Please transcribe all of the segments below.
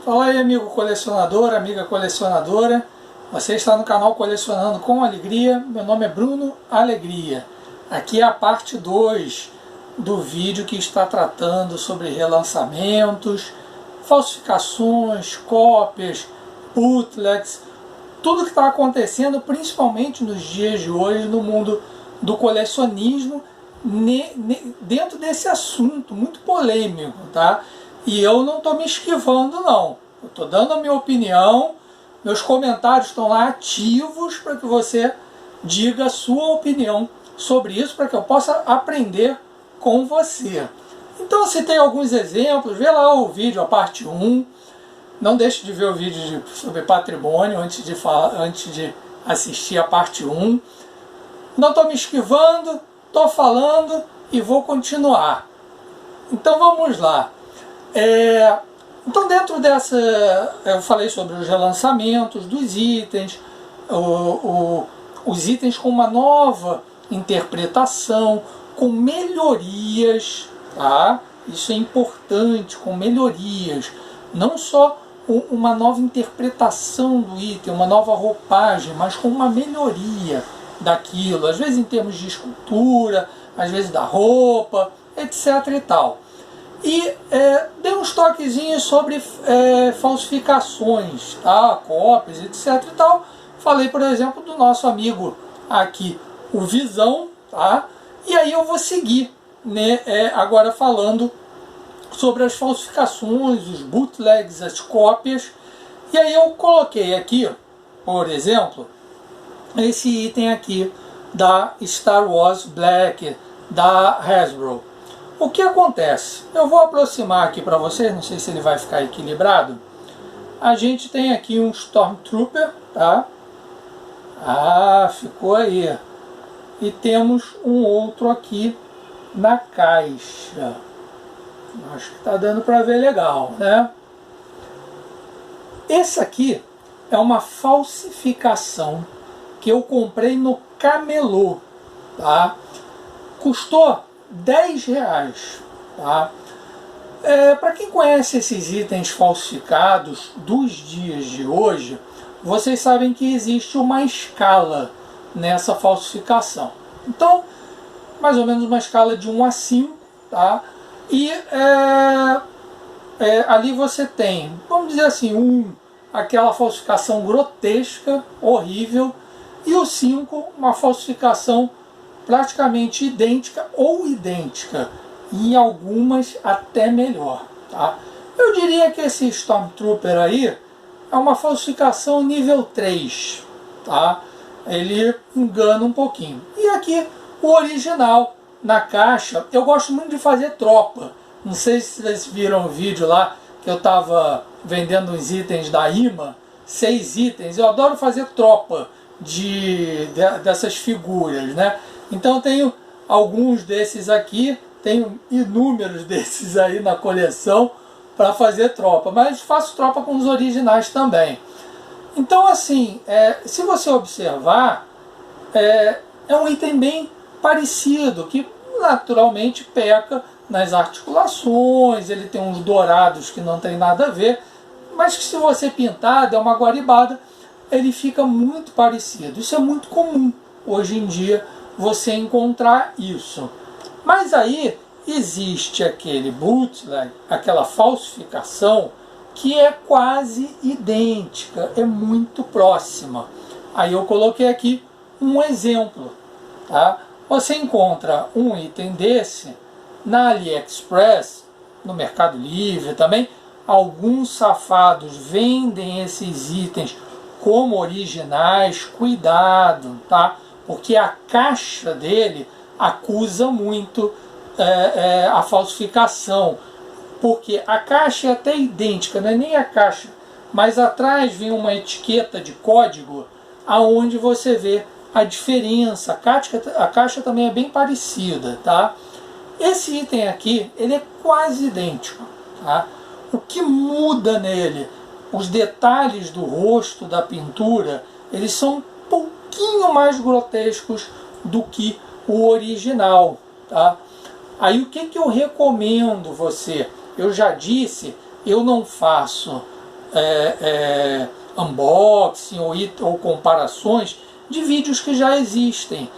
Fala aí, amigo colecionador, amiga colecionadora. Você está no canal Colecionando com Alegria. Meu nome é Bruno Alegria. Aqui é a parte 2 do vídeo que está tratando sobre relançamentos, falsificações, cópias, bootlegs, tudo que está acontecendo, principalmente nos dias de hoje, no mundo do colecionismo, dentro desse assunto muito polêmico, tá? E eu não estou me esquivando, não. Eu estou dando a minha opinião, meus comentários estão lá ativos para que você diga a sua opinião sobre isso, para que eu possa aprender com você. Então, eu citei alguns exemplos, vê lá o vídeo, a parte 1. Não deixe de ver o vídeo sobre patrimônio antes de assistir a parte 1. Não estou me esquivando, estou falando e vou continuar. Então vamos lá. Então dentro dessa, eu falei sobre os relançamentos dos itens, os itens com uma nova interpretação, com melhorias, tá? Isso é importante, com melhorias, não só uma nova interpretação do item, uma nova roupagem, mas com uma melhoria daquilo, às vezes em termos de escultura, às vezes da roupa, etc e tal. E dei uns toquezinhos sobre falsificações, tá? Cópias, etc e tal. Falei, por exemplo, do nosso amigo aqui, o Visão, tá? E aí eu vou seguir, né, agora falando sobre as falsificações, os bootlegs, as cópias. E aí eu coloquei aqui, por exemplo, esse item aqui da Star Wars Black, da Hasbro. O que acontece? Eu vou aproximar aqui para vocês, não sei se ele vai ficar equilibrado. A gente tem aqui um Stormtrooper, tá? Ah, ficou aí. E temos um outro aqui na caixa. Acho que está dando para ver legal, né? Esse aqui é uma falsificação que eu comprei no Camelô, tá? Custou R$10, tá? Para quem conhece esses itens falsificados dos dias de hoje, vocês sabem que existe uma escala nessa falsificação. Então, mais ou menos uma escala de 1 a 5, tá? E ali você tem, vamos dizer assim, aquela falsificação grotesca, horrível, e o 5, uma falsificação praticamente idêntica ou idêntica, e em algumas até melhor, tá? Eu diria que esse Stormtrooper aí é uma falsificação nível 3, tá? Ele engana um pouquinho. E aqui o original na caixa. Eu gosto muito de fazer tropa. Não sei se vocês viram o vídeo lá que eu estava vendendo os itens da IMA, 6 itens. Eu adoro fazer tropa dessas figuras, né? Então eu tenho alguns desses aqui, tenho inúmeros desses aí na coleção para fazer tropa, mas faço tropa com os originais também. Então assim, se você observar, é um item bem parecido, que naturalmente peca nas articulações, ele tem uns dourados que não tem nada a ver, mas que se você pintar, der uma guaribada, ele fica muito parecido. Isso é muito comum hoje em dia, você encontrar isso. Mas aí existe aquele bootleg, aquela falsificação, que é quase idêntica, é muito próxima. Aí eu coloquei aqui um exemplo, tá? Você encontra um item desse na AliExpress, no Mercado Livre também. Alguns safados vendem esses itens como originais. Cuidado, tá? Porque a caixa dele acusa muito a falsificação. Porque a caixa é até idêntica, não é nem a caixa, mas atrás vem uma etiqueta de código aonde você vê a diferença. A caixa também é bem parecida, tá? Esse item aqui, ele é quase idêntico, tá? O que muda nele, os detalhes do rosto, da pintura, eles são um pouquinho mais grotescos do que o original, tá? Aí o que eu recomendo você? Eu já disse, eu não faço unboxing ou comparações de vídeos que já existem.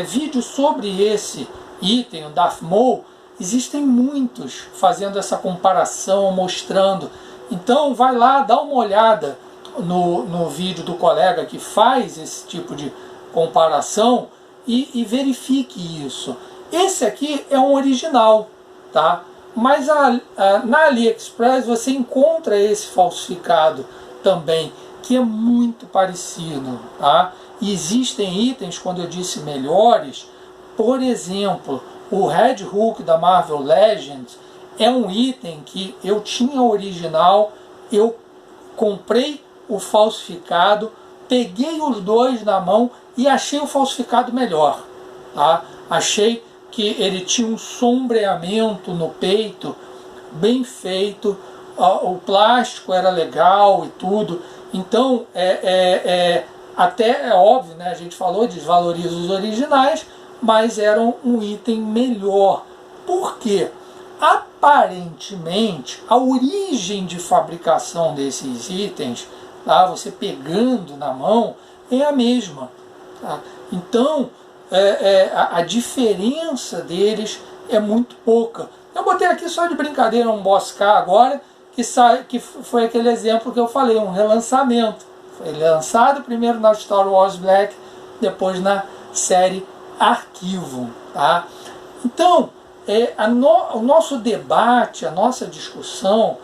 Vídeo sobre esse item, o Darth Maul, existem muitos fazendo essa comparação, mostrando. Então vai lá, dá uma olhada no vídeo do colega que faz esse tipo de comparação e verifique isso. Esse aqui é um original, tá? Mas na AliExpress você encontra esse falsificado também, que é muito parecido, tá? E existem itens, quando eu disse melhores, por exemplo, o Red Hulk da Marvel Legends é um item que eu tinha original, eu comprei o falsificado, peguei os dois na mão e achei o falsificado melhor, tá? Achei que ele tinha um sombreamento no peito bem feito, o plástico era legal e tudo. Então até é óbvio, né? A gente falou, desvaloriza os originais, mas eram um item melhor. Por quê? Aparentemente a origem de fabricação desses itens, tá? Você pegando na mão, é a mesma, tá? Então a diferença deles é muito pouca. Eu botei aqui só de brincadeira um Boss K agora, que foi aquele exemplo que eu falei, um relançamento. Foi lançado primeiro na Star Wars Black, depois na série Arquivo, tá? Então, o nosso debate, a nossa discussão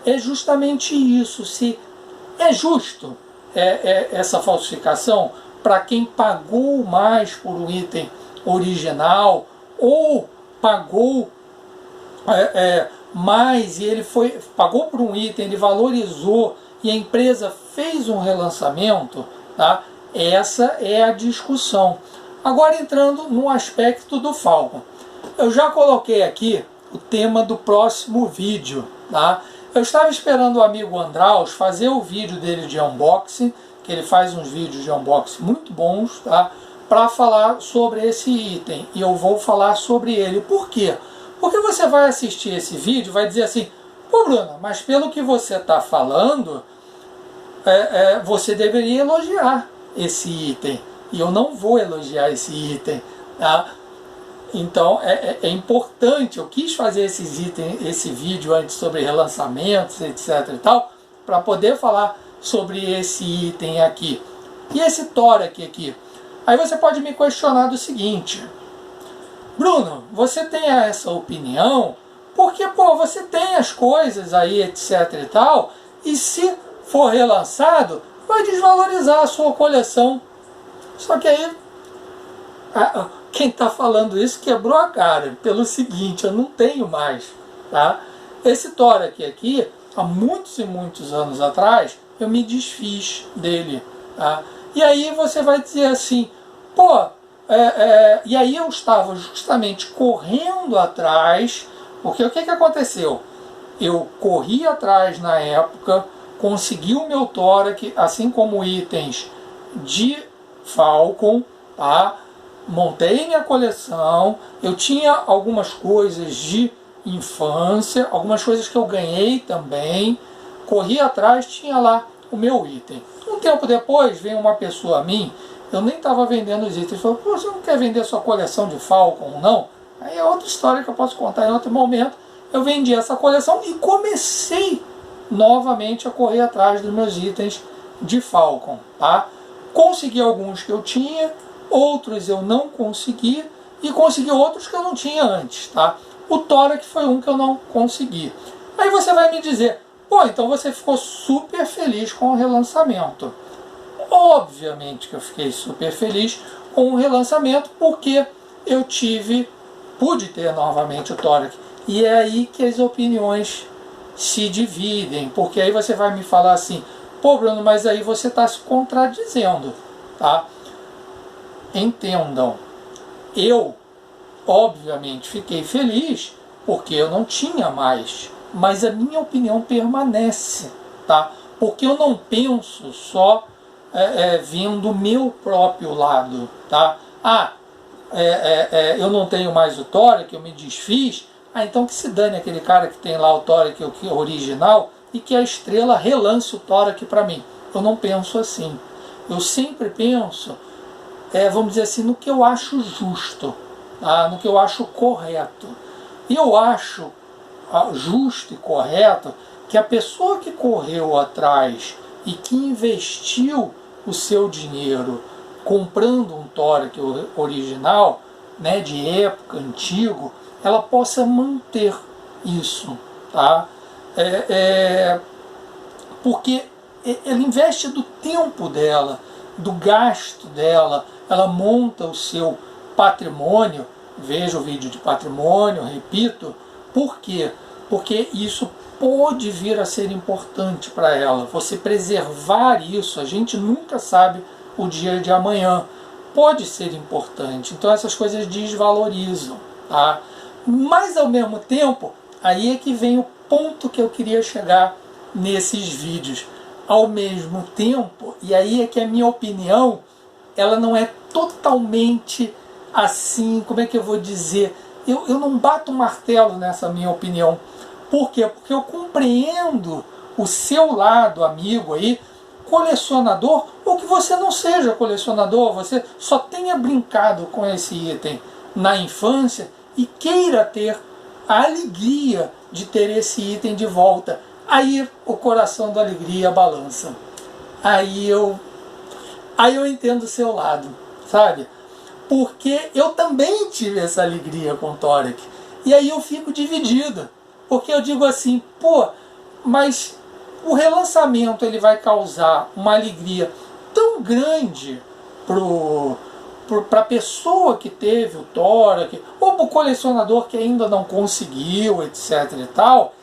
é justamente isso: se é justo essa falsificação para quem pagou mais por um item original, ou pagou mais e ele pagou por um item, ele valorizou e a empresa fez um relançamento, tá? Essa é a discussão. Agora, entrando no aspecto do Falcon, eu já coloquei aqui o tema do próximo vídeo, tá? Eu estava esperando o amigo Andraus fazer o vídeo dele de unboxing, que ele faz uns vídeos de unboxing muito bons, tá? Para falar sobre esse item, e eu vou falar sobre ele. Por quê? Porque você vai assistir esse vídeo e vai dizer assim: pô, Bruno, mas pelo que você está falando, você deveria elogiar esse item. E eu não vou elogiar esse item, tá? Então é importante, eu quis fazer esse vídeo antes sobre relançamentos, etc e tal, para poder falar sobre esse item aqui. E esse Tórax aqui. Aí você pode me questionar do seguinte: Bruno, você tem essa opinião porque, pô, você tem as coisas aí, etc e tal, e se for relançado, vai desvalorizar a sua coleção. Só que aí, quem está falando isso quebrou a cara, pelo seguinte: eu não tenho mais, tá? Esse Tórax aqui, há muitos e muitos anos atrás, eu me desfiz dele, tá? E aí você vai dizer assim: pô, e aí eu estava justamente correndo atrás, porque o que aconteceu? Eu corri atrás na época, consegui o meu Tórax, assim como itens de Falcon, tá? Montei minha coleção, eu tinha algumas coisas de infância, algumas coisas que eu ganhei também, corri atrás, tinha lá o meu item. Um tempo depois veio uma pessoa a mim, eu nem estava vendendo os itens, falou: pô, você não quer vender sua coleção de Falcon, não? Aí é outra história que eu posso contar em outro momento. Eu vendi essa coleção e comecei novamente a correr atrás dos meus itens de Falcon, tá? Consegui alguns que eu tinha, outros eu não consegui, e consegui outros que eu não tinha antes, tá? O Tórax foi um que eu não consegui. Aí você vai me dizer: pô, então você ficou super feliz com o relançamento. Obviamente que eu fiquei super feliz com o relançamento, porque eu pude ter novamente o Tórax. E é aí que as opiniões se dividem, porque aí você vai me falar assim: pô, Bruno, mas aí você está se contradizendo, tá? Entendam, eu obviamente fiquei feliz porque eu não tinha mais, mas a minha opinião permanece, tá? Porque eu não penso só vendo o meu próprio lado, tá? Eu não tenho mais o Tórax, que eu me desfiz, então que se dane aquele cara que tem lá o Tórax original, e que a estrela relance o tórax para mim. Eu não penso assim. Eu sempre penso, vamos dizer assim, no que eu acho justo, tá? No que eu acho correto. E eu acho justo e correto que a pessoa que correu atrás e que investiu o seu dinheiro comprando um tórax original, né, de época, antigo, ela possa manter isso, tá? Porque ela investe do tempo dela, do gasto dela, ela monta o seu patrimônio. Veja o vídeo de patrimônio, repito. Por quê? Porque isso pode vir a ser importante para ela. Você preservar isso, a gente nunca sabe o dia de amanhã. Pode ser importante. Então essas coisas desvalorizam, tá? Mas ao mesmo tempo, aí é que vem o ponto que eu queria chegar nesses vídeos. Ao mesmo tempo, e aí é que a minha opinião, ela não é totalmente assim, como é que eu vou dizer? Eu não bato martelo nessa minha opinião. Por quê? Porque eu compreendo o seu lado, amigo aí, colecionador, ou que você não seja colecionador, você só tenha brincado com esse item na infância e queira ter a alegria de ter esse item de volta. Aí o coração da alegria balança. Aí eu entendo o seu lado, sabe? Porque eu também tive essa alegria com o tórax. E aí eu fico dividido. Porque eu digo assim, pô, mas o relançamento ele vai causar uma alegria tão grande para a pessoa que teve o tórax, ou para o colecionador que ainda não conseguiu, etc e tal,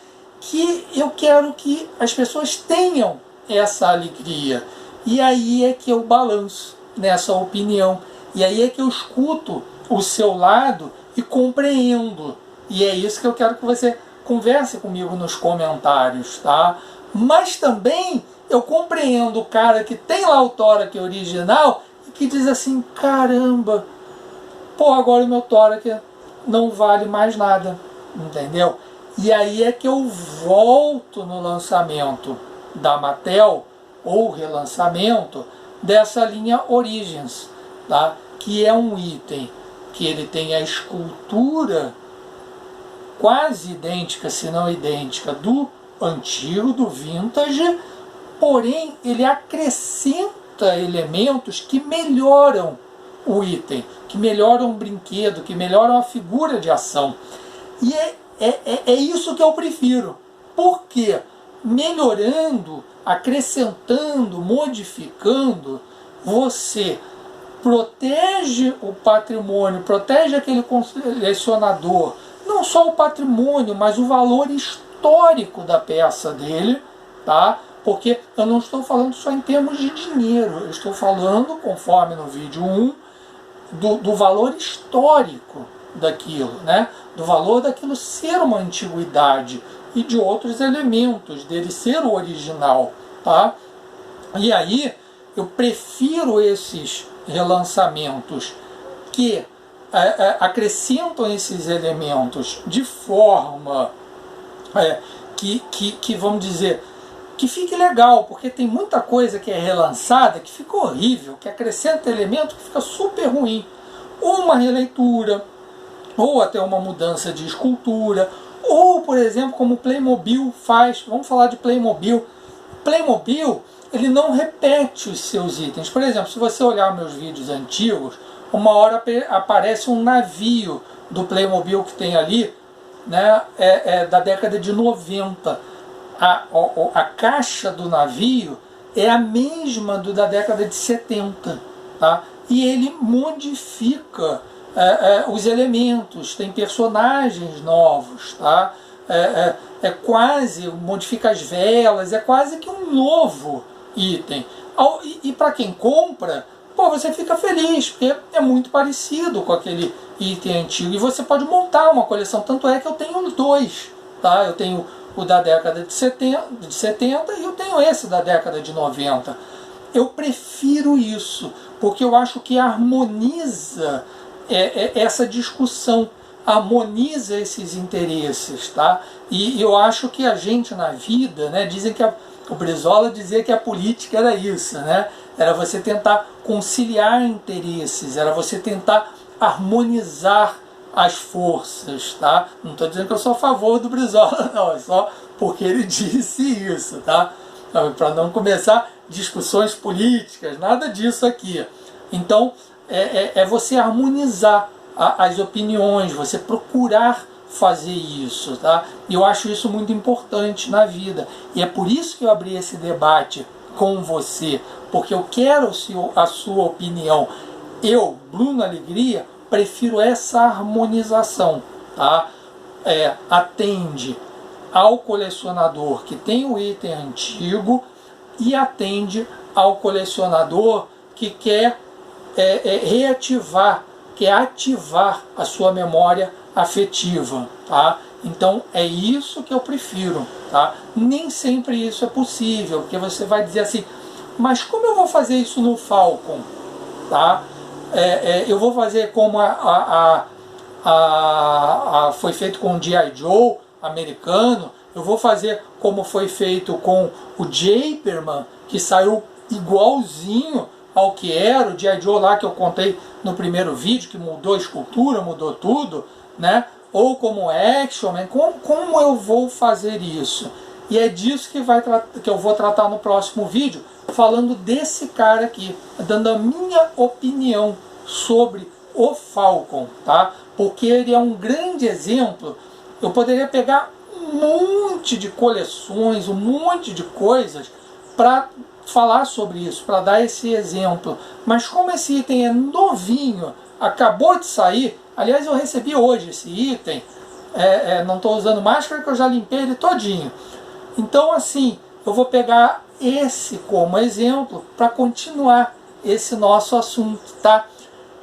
que eu quero que as pessoas tenham essa alegria. E aí é que eu balanço nessa opinião. E aí é que eu escuto o seu lado e compreendo. E é isso que eu quero que você converse comigo nos comentários, tá? Mas também eu compreendo o cara que tem lá o tórax original e que diz assim, caramba, pô, agora o meu tórax não vale mais nada, entendeu? E aí é que eu volto no lançamento da Mattel, ou relançamento, dessa linha Origins, tá? Que é um item que ele tem a escultura quase idêntica, se não idêntica, do antigo, do vintage, porém ele acrescenta elementos que melhoram o item, que melhoram o brinquedo, que melhoram a figura de ação. E é isso que eu prefiro. Porque melhorando, acrescentando, modificando, você protege o patrimônio, protege aquele colecionador, não só o patrimônio, mas o valor histórico da peça dele, tá? Porque eu não estou falando só em termos de dinheiro, eu estou falando, conforme no vídeo 1, do valor histórico daquilo, né? Do valor daquilo ser uma antiguidade e de outros elementos dele ser o original, tá? E aí eu prefiro esses relançamentos que acrescentam esses elementos de forma que vamos dizer, que fique legal, porque tem muita coisa que é relançada que fica horrível, que acrescenta elemento que fica super ruim. Ou uma releitura, ou até uma mudança de escultura, ou, por exemplo, como o Playmobil faz. Vamos falar de Playmobil. Playmobil, ele não repete os seus itens. Por exemplo, se você olhar meus vídeos antigos, uma hora aparece um navio do Playmobil que tem ali, né, da década de 90. A caixa do navio é a mesma da década de 70. Tá? E ele modifica os elementos, tem personagens novos, tá? Quase, modifica as velas, é quase que um novo item. E para quem compra, pô, você fica feliz, porque é muito parecido com aquele item antigo. E você pode montar uma coleção, tanto é que eu tenho os dois. Tá? Eu tenho o da década de 70 e eu tenho esse da década de 90. Eu prefiro isso, porque eu acho que harmoniza essa discussão. harmoniza esses interesses, tá? E eu acho que a gente na vida, né, dizem que o Brizola dizia que a política era isso, né? Era você tentar conciliar interesses, era você tentar harmonizar as forças, tá? Não estou dizendo que eu sou a favor do Brizola, não, é só porque ele disse isso, tá? Para não começar discussões políticas, nada disso aqui. Então, é você harmonizar as opiniões, você procurar fazer isso, tá? E eu acho isso muito importante na vida. E é por isso que eu abri esse debate com você, porque eu quero a sua opinião. Eu, Bruno Alegria, prefiro essa harmonização, tá? Atende ao colecionador que tem o item antigo e atende ao colecionador que quer reativar, quer ativar a sua memória afetiva, tá? Então é isso que eu prefiro, tá? Nem sempre isso é possível, porque você vai dizer assim, mas como eu vou fazer isso no Falcon, tá? Eu vou fazer como foi feito com o G.I. Joe americano, eu vou fazer como foi feito com o Japerman, que saiu igualzinho ao que era o G.I. Joe lá que eu contei no primeiro vídeo, que mudou a escultura, mudou tudo, né? Ou como Action Man, como eu vou fazer isso? E é disso que eu vou tratar no próximo vídeo, falando desse cara aqui, dando a minha opinião sobre o Falcon, tá? Porque ele é um grande exemplo. Eu poderia pegar um monte de coleções, um monte de coisas para falar sobre isso, para dar esse exemplo. Mas como esse item é novinho, acabou de sair, aliás eu recebi hoje esse item, não estou usando máscara porque eu já limpei ele todinho. Então assim, eu vou pegar esse como exemplo para continuar esse nosso assunto, tá?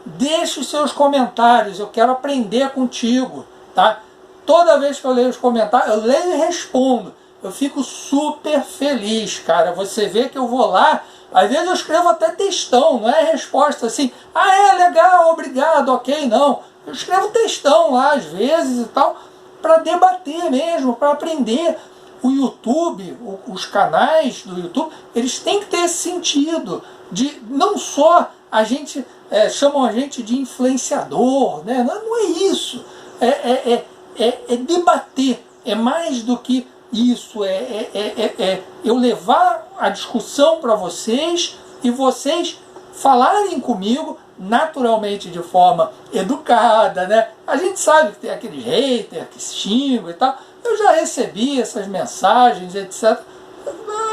Deixe os seus comentários, eu quero aprender contigo, tá? Toda vez que eu leio os comentários, eu leio e respondo. Eu fico super feliz, cara. Você vê que eu vou lá, às vezes eu escrevo até textão, não é resposta assim, legal, obrigado, ok, não. Eu escrevo textão lá, às vezes e tal, para debater mesmo, para aprender. O YouTube, os canais do YouTube, eles têm que ter esse sentido de não só a gente, chamam a gente de influenciador, né? Não é isso. É debater, é mais do que isso, eu levar a discussão para vocês e vocês falarem comigo naturalmente de forma educada, né? A gente sabe que tem aqueles haters que xingam e tal, eu já recebi essas mensagens, etc.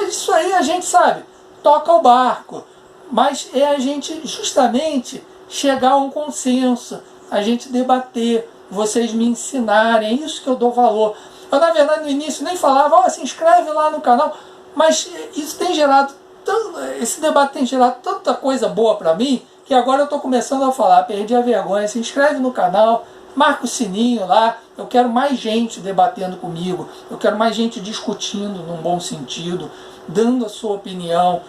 Isso aí a gente sabe, toca o barco, mas é a gente justamente chegar a um consenso, a gente debater, vocês me ensinarem, é isso que eu dou valor. Eu, na verdade, no início nem falava, se inscreve lá no canal, mas isso tem gerado, esse debate tem gerado tanta coisa boa para mim, que agora eu estou começando a falar, perdi a vergonha, se inscreve no canal, marca o sininho lá, eu quero mais gente debatendo comigo, eu quero mais gente discutindo num bom sentido, dando a sua opinião,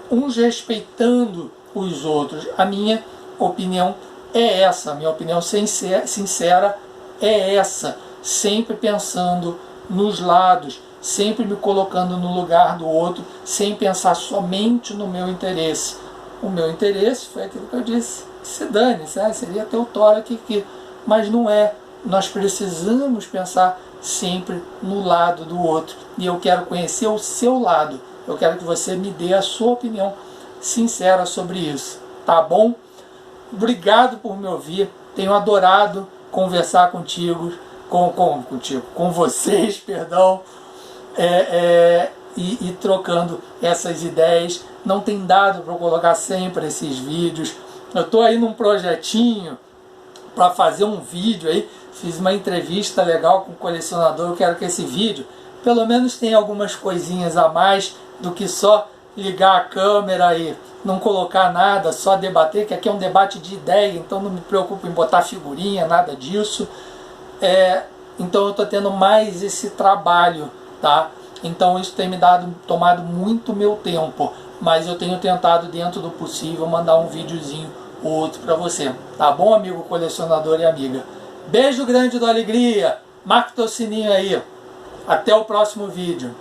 uns respeitando os outros. A minha opinião é essa, a minha opinião sincera é essa, sempre pensando nos lados, sempre me colocando no lugar do outro, sem pensar somente no meu interesse. O meu interesse foi aquilo que eu disse, se dane, seria Teotório aqui, mas não é. Nós precisamos pensar sempre no lado do outro. E eu quero conhecer o seu lado. Eu quero que você me dê a sua opinião sincera sobre isso. Tá bom? Obrigado por me ouvir. Tenho adorado conversar contigo, com vocês, perdão, e trocando essas ideias. Não tem dado para colocar sempre esses vídeos. Eu estou aí num projetinho para fazer um vídeo aí. Fiz uma entrevista legal com o colecionador. Eu quero que esse vídeo pelo menos tenha algumas coisinhas a mais do que só ligar a câmera e não colocar nada, só debater, que aqui é um debate de ideia, então não me preocupo em botar figurinha, nada disso. Então eu estou tendo mais esse trabalho, tá? Então isso tem tomado muito meu tempo, mas eu tenho tentado, dentro do possível, mandar um videozinho ou outro para você. Tá bom, amigo colecionador e amiga? Beijo grande do Alegria. Marca o teu sininho aí. Até o próximo vídeo.